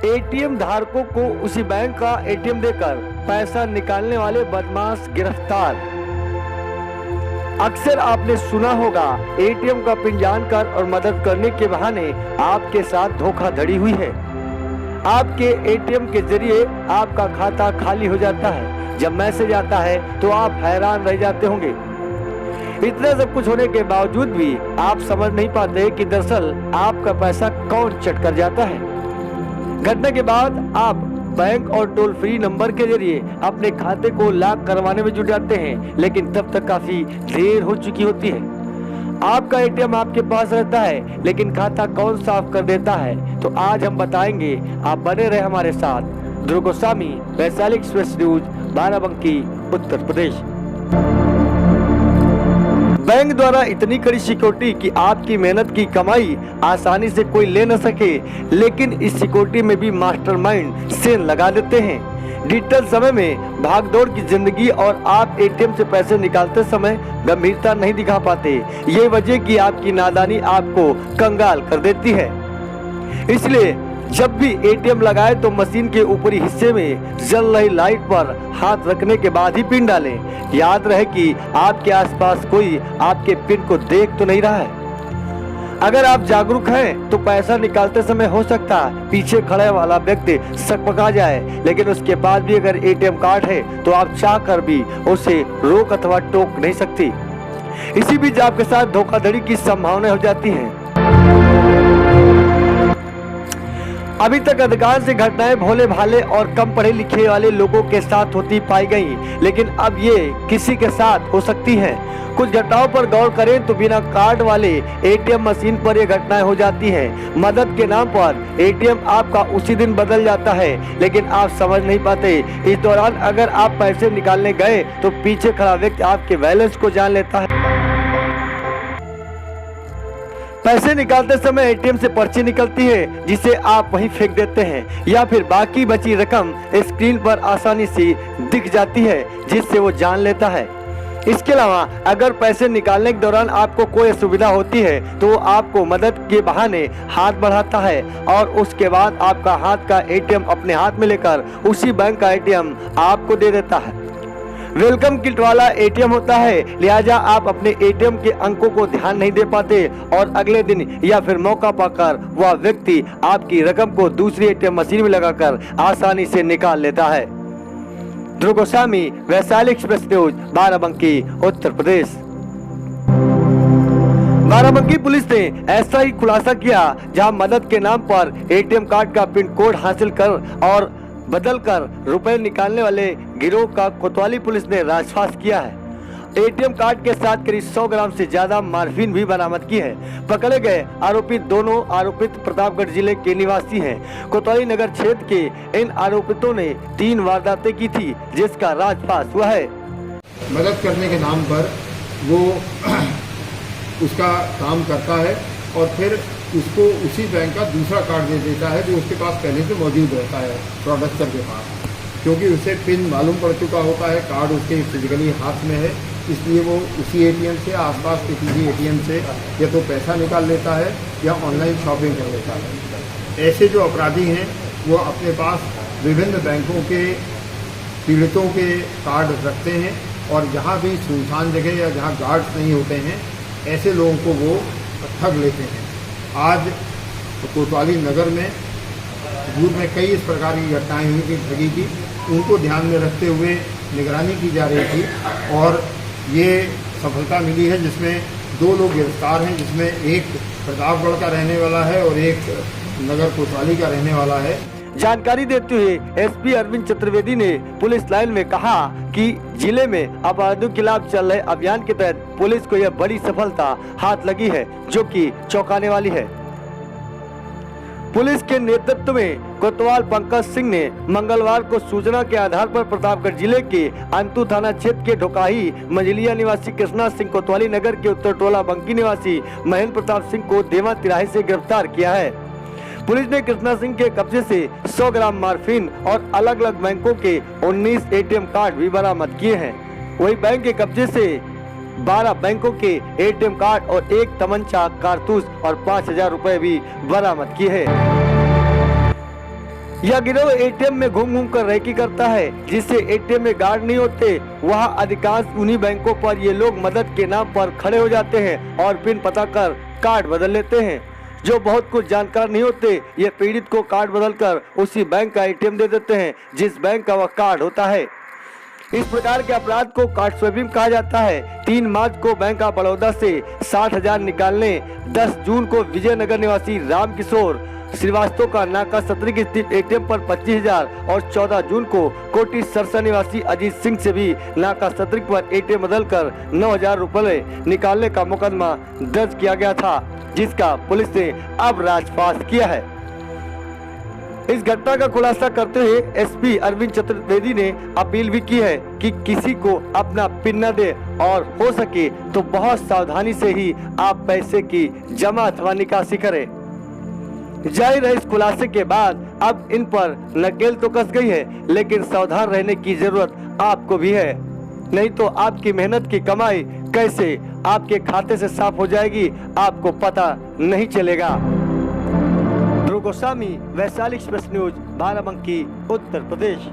ATM धारकों को उसी बैंक का एटीएम देकर पैसा निकालने वाले बदमाश गिरफ्तार। अक्सर आपने सुना होगा एटीएम का पिन जानकर और मदद करने के बहाने आपके साथ धोखाधड़ी हुई है। आपके एटीएम के जरिए आपका खाता खाली हो जाता है। जब मैसेज आता है तो आप हैरान रह जाते होंगे। इतना सब कुछ होने के बावजूद भी आप समझ नहीं पाते कि दरअसल आपका पैसा कौन चट कर जाता है। घटना के बाद आप बैंक और टोल फ्री नंबर के जरिए अपने खाते को लॉक करवाने में जुट जाते हैं, लेकिन तब तक काफी देर हो चुकी होती है। आपका एटीएम आपके पास रहता है, लेकिन खाता कौन साफ कर देता है, तो आज हम बताएंगे। आप बने रहे हमारे साथ। ध्रुव Goswami, Vaishali express news, Barabanki, Uttar Pradesh. Bank द्वारा इतनी कड़ी सिक्योरिटी कि आपकी मेहनत की कमाई आसानी से कोई ले न सके, लेकिन इस सिक्योरिटी में भी मास्टरमाइंड सेल लगा देते हैं। डिजिटल समय में भागदौड़ की जिंदगी और आप एटीएम से पैसे निकालते समय गंभीरता नहीं दिखा पाते। ये वजह कि आपकी नादानी आपको कंगाल कर देती है। इसलिए जब भी एटीएम लगाए तो मशीन के ऊपरी हिस्से में जल रही लाइट पर हाथ रखने के बाद ही पिन डालें। याद रहे कि आपके आसपास कोई आपके पिन को देख तो नहीं रहा है। अगर आप जागरूक हैं तो पैसा निकालते समय हो सकता है पीछे खड़े वाला व्यक्ति सकपका जाए, लेकिन उसके पास भी अगर एटीएम कार्ड है तो आप चाह कर भी उसे रोक अथवा टोक नहीं सकती। इसी बीच आपके साथ धोखाधड़ी की संभावना हो जाती है। अभी तक अधिकांश घटनाएं भोले भाले और कम पढ़े लिखे वाले लोगों के साथ होती पाई गई, लेकिन अब ये किसी के साथ हो सकती हैं। कुछ घटनाओं पर गौर करें तो बिना कार्ड वाले एटीएम मशीन पर ये घटनाएं हो जाती हैं। मदद के नाम पर एटीएम आपका उसी दिन बदल जाता है, लेकिन आप समझ नहीं पाते। इस दौरान अगर आप पैसे निकालने गए तो पीछे खड़ा व्यक्ति आपके बैलेंस को जान लेता है। पैसे निकालते समय एटीएम से पर्ची निकलती है, जिसे आप वहीं फेंक देते हैं, या फिर बाकी बची रकम स्क्रीन पर आसानी से दिख जाती है, जिससे वो जान लेता है। इसके अलावा अगर पैसे निकालने के दौरान आपको कोई असुविधा होती है तो वो आपको मदद के बहाने हाथ बढ़ाता है और उसके बाद आपका हाथ का एटीएम अपने हाथ में लेकर उसी बैंक का एटीएम आपको दे देता है। वेलकम किट वाला एटीएम होता है, लिहाजा आप अपने एटीएम के अंकों को ध्यान नहीं दे पाते और अगले दिन या फिर मौका पाकर वह व्यक्ति आपकी रकम को दूसरी एटीएम मशीन में लगाकर आसानी से निकाल लेता है। ध्रुव Goswami, Vaishali express news, Barabanki, Uttar Pradesh. Barabanki police ने ऐसा ही खुलासा किया, जहां मदद के नाम पर एटीएम कार्ड का पिन कोड हासिल कर और बदल कर रुपए निकालने वाले गिरोह का कोतवाली पुलिस ने राजफाश किया है। एटीएम कार्ड के साथ करीब 100 ग्राम से ज्यादा मार्फिन भी बरामद की है। पकड़े गए आरोपित दोनों आरोपित प्रतापगढ़ जिले के निवासी हैं। कोतवाली नगर क्षेत्र के इन आरोपितों ने 3 वारदातें की थी, जिसका राजफाश हुआ है। मदद करने के नाम पर वो उसका काम करता है और फिर उसको उसी बैंक का दूसरा कार्ड दे देता है जो उसके पास पहले से मौजूद रहता है प्रोडक्टर के पास, क्योंकि उसे पिन मालूम पड़ चुका होता है, कार्ड उसके फिजिकली हाथ में है, इसलिए वो उसी एटीएम से आसपास के किसी एटीएम से या तो पैसा निकाल लेता है या ऑनलाइन शॉपिंग कर लेता है। ऐसे जो अपराधी हैं वो अपने पास विभिन्न बैंकों के पीड़ितों के कार्ड रखते हैं और जहाँ भी सुनसान जगह या जहाँ गार्ड्स नहीं होते हैं ऐसे लोगों को वो ठग लेते हैं। आज कोतवाली नगर में पूर्व में कई इस प्रकार की घटनाएं हुई थी ठगी की, उनको ध्यान में रखते हुए निगरानी की जा रही थी और ये सफलता मिली है, जिसमें 2 लोग गिरफ्तार हैं, जिसमें एक प्रतापगढ़ का रहने वाला है और एक नगर कोतवाली का रहने वाला है। जानकारी देते हुए एसपी अरविंद चतुर्वेदी ने पुलिस लाइन में कहा कि जिले में अपराधियों के खिलाफ चल रहे अभियान के तहत पुलिस को यह बड़ी सफलता हाथ लगी है, जो कि चौंकाने वाली है। पुलिस के नेतृत्व में कोतवाल पंकज सिंह ने मंगलवार को सूचना के आधार पर प्रतापगढ़ जिले के अंतु थाना क्षेत्र के ढोकाही मंझलिया निवासी कृष्णा सिंह, कोतवाली नगर के उत्तर टोला बंकी निवासी महेंद्र प्रताप सिंह को देवा तिराहे से गिरफ्तार किया है। पुलिस ने कृष्णा सिंह के कब्जे से 100 ग्राम मार्फिन और अलग अलग बैंकों के 19 एटीएम कार्ड भी बरामद किए हैं। वही बैंक के कब्जे से 12 बैंकों के एटीएम कार्ड और 1 तमंचा, कारतूस और 5000 रुपए भी बरामद किए हैं। यह गिरोह एटीएम में घूम घूम कर रेकी करता है, जिससे एटीएम में गार्ड नहीं होते। वहाँ अधिकांश उन्हीं बैंकों पर ये लोग मदद के नाम पर खड़े हो जाते हैं और पिन पता कर कार्ड बदल लेते हैं। जो बहुत कुछ जानकार नहीं होते, ये पीड़ित को कार्ड बदलकर उसी बैंक का एटीएम दे देते हैं जिस बैंक का वह कार्ड होता है। इस प्रकार के अपराध को कार्ड स्वैपिंग कहा जाता है। 3 मार्च को बैंक ऑफ बड़ौदा से 60,000 निकालने, 10 जून को विजयनगर निवासी रामकिशोर श्रीवास्तव का नाका सतरिक स्थित एटीएम पर 25,000 और 14 जून को कोटी सरसा निवासी अजीत सिंह से भी नाका सतरिक पर एटीएम बदलकर 9,000 रुपए निकालने का मुकदमा दर्ज किया गया था, जिसका पुलिस ने अब राजपास किया है। इस घटना का खुलासा करते हुए एसपी अरविंद चतुर्वेदी ने अपील भी की है कि किसी को अपना पिन न दे और हो सके तो बहुत सावधानी से ही आप पैसे की जमा अथवा निकासी करें। जाहिर है इस खुलासे के बाद अब इन पर नकेल तो कस गई है, लेकिन सावधान रहने की जरूरत आपको भी है, नहीं तो आपकी मेहनत की कमाई कैसे आपके खाते से साफ हो जाएगी, आपको पता नहीं चलेगा। ध्रुव गोस्वामी, वैशाली एक्सप्रेस न्यूज, बाराबंकी, उत्तर प्रदेश।